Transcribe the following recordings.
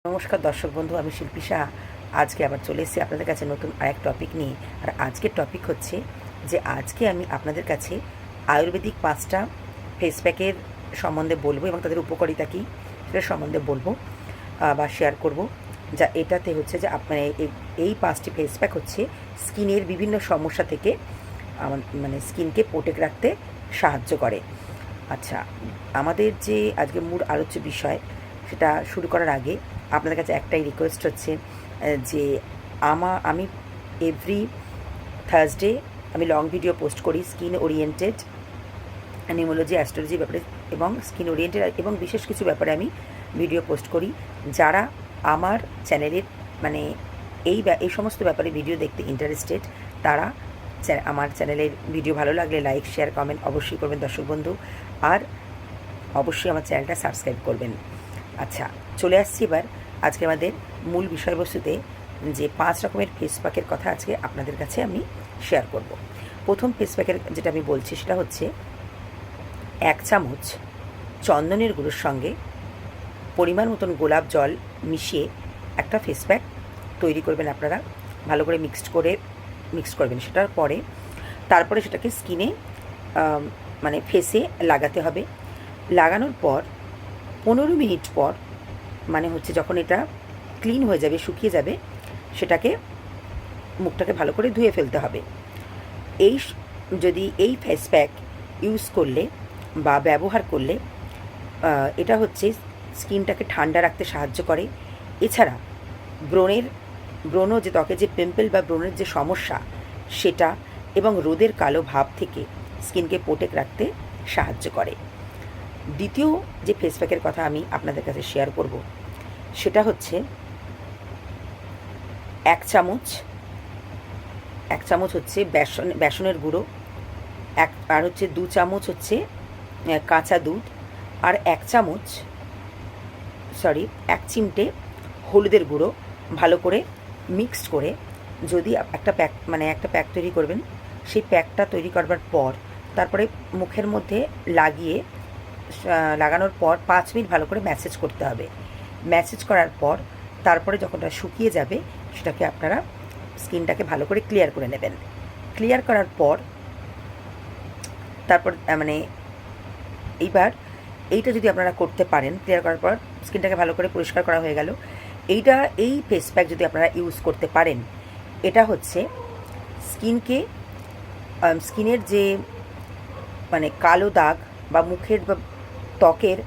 নমস্কার দর্শক বন্ধু, আমি শিল্পী শাহ। আজকে আবার চলে এসেছি আপনাদের কাছে নতুন আরেক টপিক নিয়ে। আর আজকের টপিক হচ্ছে যে আজকে আমি আপনাদের কাছে আয়ুর্বেদিক 5টা ফেস প্যাকের সম্বন্ধে বলবো এবং তাদের উপকারিতা কী সেটার সম্বন্ধে বলবো বা শেয়ার করব। যা এটাতে হচ্ছে যে আপনার এই 5টি ফেস প্যাক হচ্ছে স্কিনের বিভিন্ন সমস্যা থেকে মানে স্কিনকে প্রোটেক্ট রাখতে সাহায্য করে। আচ্ছা, আমাদের যে আজকে মূল আলোচ্য বিষয় সেটা শুরু করার আগে আপনাদের কাছে একটাই রিকোয়েস্ট হচ্ছে যে আমি এভরি থার্সডে আমি লং ভিডিও পোস্ট করি স্কিন ওরিয়েন্টেড, নিউমোলজি, অ্যাস্ট্রোলজি ব্যাপারে এবং স্কিন ওরিয়েন্টেড এবং বিশেষ কিছু ব্যাপারে আমি ভিডিও পোস্ট করি। যারা আমার চ্যানেলের মানে এই সমস্ত ব্যাপারে ভিডিও দেখতে ইন্টারেস্টেড তারা আমার চ্যানেলের ভিডিও ভালো লাগলে লাইক, শেয়ার, কমেন্ট অবশ্যই করবেন দর্শক বন্ধু, আর অবশ্যই আমার চ্যানেলটা সাবস্ক্রাইব করবেন। আচ্ছা, চলে আসছি এবার আজকে আমাদের মূল বিষয়বস্তুতে, যে 5 রকমের ফেস প্যাকের কথা আজকে আপনাদের কাছে আমি শেয়ার করব। প্রথম ফেস প্যাকের যেটা আমি বলছি সেটা হচ্ছে 1 চামচ চন্দনের গুঁড়োর সঙ্গে পরিমাণ মতন গোলাপ জল মিশিয়ে একটা ফেস প্যাক তৈরি করবেন। আপনারা ভালো করে মিক্সড করবেন। সেটার পরে তারপরে সেটাকে স্কিনে মানে ফেসে লাগাতে হবে। লাগানোর পর 15 মিনিট পর মানে হচ্ছে যখন এটা ক্লিন হয়ে যাবে, শুকিয়ে যাবে, সেটাকে মুখটাকে ভালো করে ধুয়ে ফেলতে হবে। যদি এই ফেস প্যাক ইউজ করলে বা ব্যবহার করলে এটা হচ্ছে স্কিনটাকে ঠান্ডা রাখতে সাহায্য করে। এছাড়া ব্রণ যে ত্বকে যে পিম্পল বা ব্রণের যে সমস্যা সেটা এবং রোদের কালো ভাব থেকে স্কিনকে প্রোটেক্ট রাখতে সাহায্য করে। দ্বিতীয় যে ফেস প্যাকের কথা আমি আপনাদের কাছে শেয়ার করব সেটা হচ্ছে 1 চামচ হচ্ছে বেসনের গুঁড়ো, আর হচ্ছে 2 চামচ হচ্ছে কাঁচা দুধ, আর 1 চিমটে হলুদের গুঁড়ো ভালো করে মিক্সড করে যদি একটা প্যাক তৈরি করবেন। সেই প্যাকটা তৈরি করবার পর তারপরে মুখের মধ্যে লাগানোর পর 5 মিনিট ভালো করে ম্যাসেজ করতে হবে। ম্যাসেজ করার পর তারপরে যখন এটা শুকিয়ে যাবে সেটাকে আপনারা স্কিনটাকে ভালো করে ক্লিয়ার করে নেবেন। ক্লিয়ার করার পর তারপর এইবার এইটা যদি আপনারা করতে পারেন, ক্লিয়ার করার পর স্কিনটাকে ভালো করে পরিষ্কার করা হয়ে গেল, এই ফেস প্যাক যদি আপনারা ইউজ করতে পারেন, এটা হচ্ছে স্কিনের যে কালো দাগ বা মুখের বা ত্বকের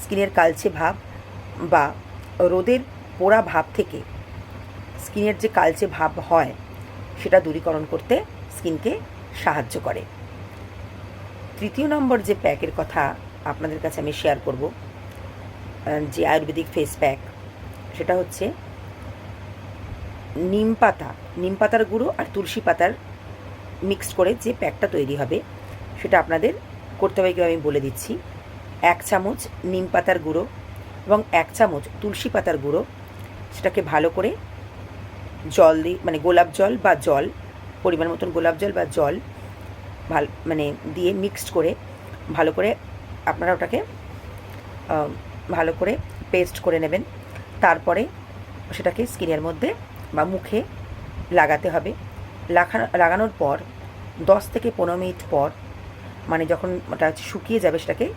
স্কিনের কালচে ভাব বা রোদের পোড়া ভাব থেকে স্কিনের যে কালচে ভাব হয় সেটা দূরীকরণ করতে স্কিনকে সাহায্য করে। তৃতীয় নম্বর যে প্যাকের কথা আপনাদের কাছে আমি শেয়ার করব, যে আয়ুর্বেদিক ফেস প্যাক, সেটা হচ্ছে নিম পাতার গুঁড়ো আর তুলসী পাতার মিক্সড করে যে প্যাকটা তৈরি হবে সেটা আপনাদের করতে হবে, আমি বলে দিচ্ছি। 1 চামচ নিম পাতার গুঁড়ো এবং 1 চামচ তুলসী পাতার গুঁড়ো, সেটাকে ভালো করে জল দিয়ে গোলাপ জল বা জল, পরিমাণ মতন গোলাপ জল বা জল দিয়ে মিক্সড করে ভালো করে আপনারা ওটাকে ভালো করে পেস্ট করে নেবেন। তারপরে সেটাকে স্কিনের মধ্যে বা মুখে লাগাতে হবে। লাগানোর পর 10 থেকে 15 মিনিট পর যখন ওটা শুকিয়ে যাবে সেটাকে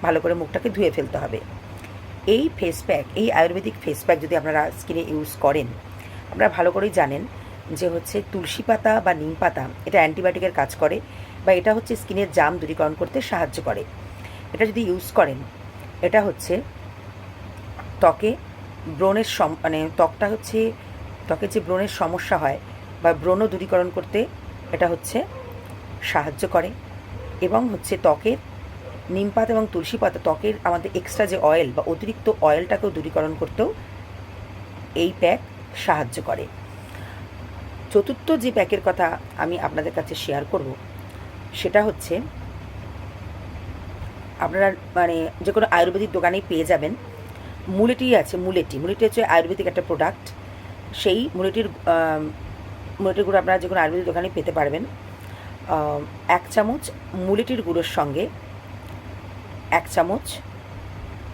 ভালো করে মুখটাকে ধুয়ে ফেলতে হবে। এই আয়ুর্বেদিক ফেস প্যাক যদি আপনারা স্কিনে ইউজ করেন, আপনারা ভালো করেই জানেন যে হচ্ছে তুলসী পাতা বা নিম পাতা এটা অ্যান্টিবায়োটিকের কাজ করে বা এটা হচ্ছে স্কিনের জাম দূরীকরণ করতে সাহায্য করে। এটা যদি ইউজ করেন, এটা হচ্ছে ত্বকে ব্রণের ত্বকে যে ব্রণের সমস্যা হয় বা ব্রণ দূরীকরণ করতে এটা হচ্ছে সাহায্য করে এবং হচ্ছে ত্বকের নিম পাতা এবং তুলসী পাতা ত্বকের আমাদের এক্সট্রা যে অয়েল বা অতিরিক্ত অয়েলটাকেও দূরীকরণ করতেও এই প্যাক সাহায্য করে। চতুর্থ যে প্যাকের কথা আমি আপনাদের কাছে শেয়ার করব সেটা হচ্ছে আপনারা যে কোনো আয়ুর্বেদিক দোকানেই পেয়ে যাবেন। মুলেটি হচ্ছে আয়ুর্বেদিক একটা প্রোডাক্ট। সেই মুলেটির গুঁড়ো আপনারা যে কোনো আয়ুর্বেদিক দোকানেই পেতে পারবেন। 1 চামচ মুলেটির গুঁড়োর সঙ্গে 1 চামচ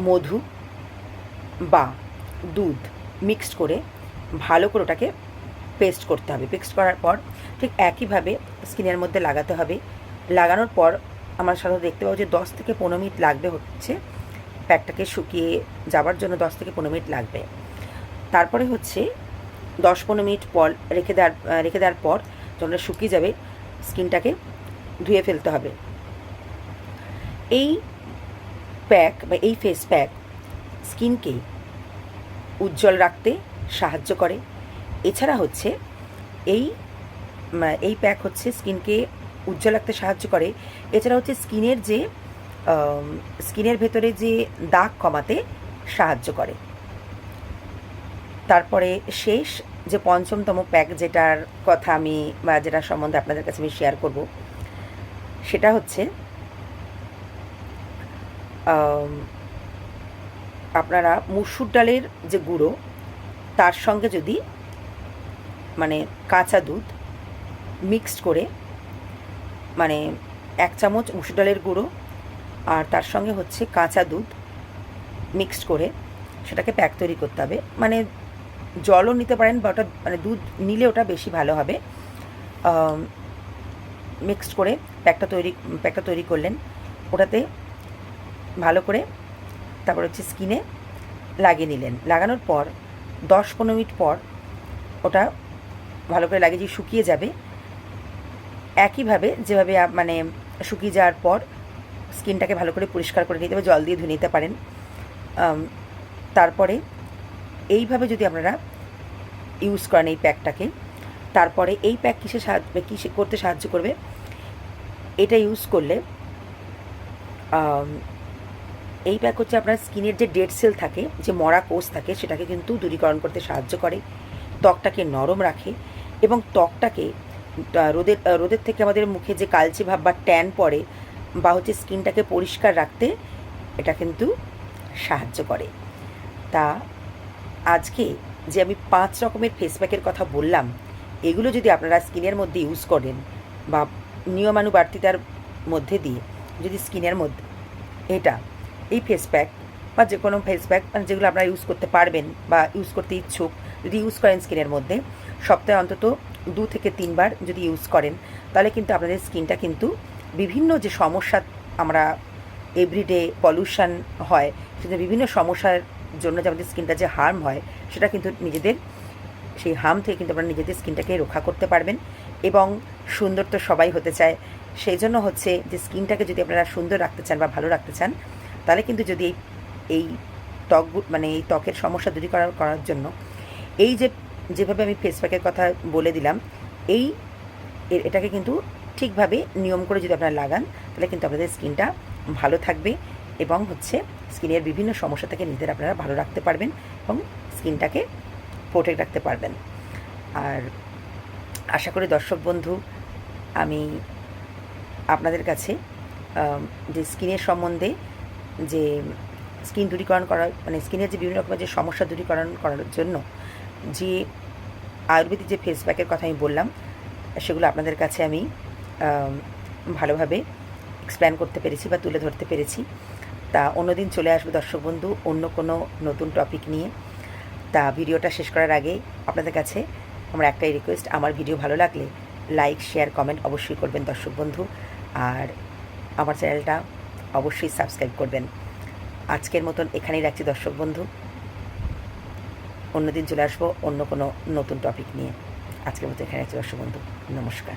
মধু বা দুধ মিক্সড করে ভালো করে ওটাকে পেস্ট করতে হবে। পেস্ট করার পর ঠিক একইভাবে স্কিনের মধ্যে লাগাতে হবে। লাগানোর পর আমরা সাধারণত দেখতে পাবো যে 10 থেকে 15 মিনিট লাগবে হচ্ছে প্যাকটাকে শুকিয়ে যাওয়ার জন্য 10 থেকে 15 মিনিট লাগবে। তারপরে হচ্ছে 10-15 মিনিট পর রেখে দেওয়ার পর যখন শুকিয়ে যাবে স্কিনটাকে ধুয়ে ফেলতে হবে। এই প্যাক বা এই ফেস প্যাক স্কিনকে উজ্জ্বল রাখতে সাহায্য করে। এছাড়া হচ্ছে এই প্যাক হচ্ছে স্কিনকে উজ্জ্বল রাখতে সাহায্য করে। এছাড়া হচ্ছে স্কিনের ভেতরে যে দাগ কমাতে সাহায্য করে। তারপরে শেষ যে পঞ্চমতম প্যাক যেটার কথা আমি বা যেটার সম্বন্ধে আপনাদের কাছে আমি শেয়ার করব সেটা হচ্ছে আপনারা মুসুর ডালের যে গুঁড়ো তার সঙ্গে যদি মানে কাঁচা দুধ মিক্সড করে মানে 1 চামচ মুসুর ডালের গুঁড়ো আর তার সঙ্গে হচ্ছে কাঁচা দুধ মিক্সড করে সেটাকে প্যাক তৈরি করতে হবে। মানে জলও নিতে পারেন বা ওটা মানে দুধ নিলে ওটা বেশি ভালো হবে। মিক্সড করে প্যাকটা তৈরি করলেন, ওটাতে ভালো করে তারপর হচ্ছে স্কিনে লাগিয়ে নিলেন। লাগানোর পর 10-15 মিনিট পর ওটা ভালো করে লাগিয়ে যে শুকিয়ে যাবে। একইভাবে যেভাবে মানে শুকিয়ে যাওয়ার পর স্কিনটাকে ভালো করে পরিষ্কার করে নিতে হবে, জল দিয়ে ধুয়ে নিতে পারেন। তারপরে এইভাবে যদি আপনারা ইউজ করেন এই প্যাকটাকে, তারপরে এই প্যাক কিসে করতে সাহায্য করবে, এটা ইউজ করলে এই প্যাক হচ্ছে আপনার স্কিনের যে ডেড সেল থাকে, যে মরা কোষ থাকে, সেটাকে কিন্তু দূরীকরণ করতে সাহায্য করে, ত্বকটাকে নরম রাখে এবং ত্বকটাকে রোদের থেকে আমাদের মুখে যে কালচে ভাব বা ট্যান পড়ে বা হচ্ছে স্কিনটাকে পরিষ্কার রাখতে এটা কিন্তু সাহায্য করে। তা আজকে যে আমি 5 রকমের ফেস প্যাকের কথা বললাম, এগুলো যদি আপনারা স্কিনের মধ্যে ইউজ করেন বা নিয়মানুবর্তিতার মধ্যে দিয়ে যদি স্কিনের মধ্যে এই ফেস প্যাক বা যে কোনো ফেস প্যাক মানে যেগুলো আপনারা ইউজ করতে পারবেন বা ইউজ করতে ইচ্ছুক যদি ইউজ করেন স্কিনের মধ্যে, সপ্তাহে অন্তত 2 থেকে 3 বার যদি ইউজ করেন, তাহলে কিন্তু আপনাদের স্কিনটা কিন্তু বিভিন্ন যে সমস্যা আমরা এভরিডে পলিউশন হয় সেটা বিভিন্ন সমস্যার জন্য যে আমাদের স্কিনটা যে হার্ম হয় সেটা কিন্তু সেই হার্ম থেকে কিন্তু আপনারা নিজেদের স্কিনটাকে রক্ষা করতে পারবেন। এবং সুন্দর তো সবাই হতে চায়, সেই জন্য হচ্ছে যে স্কিনটাকে যদি আপনারা সুন্দর রাখতে চান বা ভালো রাখতে চান, তাহলে কিন্তু যদি এই এই ত্বকের সমস্যা করার জন্য যেভাবে আমি ফেস প্যাকের কথা বলে দিলাম, এটাকে কিন্তু ঠিকভাবে নিয়ম করে যদি আপনারা লাগান, তাহলে কিন্তু আপনাদের স্কিনটা ভালো থাকবে এবং হচ্ছে স্কিনের বিভিন্ন সমস্যা থেকে নিজেদের আপনারা ভালো রাখতে পারবেন এবং স্কিনটাকে প্রোটেক্ট রাখতে পারবেন। আর আশা করি দর্শক বন্ধু, আমি আপনাদের কাছে যে স্কিনের সম্বন্ধে যে স্কিন দূরীকরণ করার মানে স্কিনের যে বিভিন্ন রকমের যে সমস্যা দূরীকরণ করার জন্য যে আয়ুর্বেদিক যে ফেস প্যাকের কথা আমি বললাম, সেগুলো আপনাদের কাছে আমি ভালোভাবে এক্সপ্লেন করতে পেরেছি বা তুলে ধরতে পেরেছি। তা অন্যদিন চলে আসবো দর্শক বন্ধু অন্য কোনো নতুন টপিক নিয়ে। তা ভিডিওটা শেষ করার আগে আপনাদের কাছে আমার একটাই রিকোয়েস্ট, আমার ভিডিও ভালো লাগলে লাইক শেয়ার কমেন্ট অবশ্যই করবেন দর্শক বন্ধু, আর আমার চ্যানেলটা অবশ্যই সাবস্ক্রাইব করবেন। আজকের মতন এখানেই রাখছি দর্শক বন্ধু, অন্যদিন চলে আসবো অন্য কোনো নতুন টপিক নিয়ে। আজকের মতো এখানে রাখছি দর্শক বন্ধু, নমস্কার।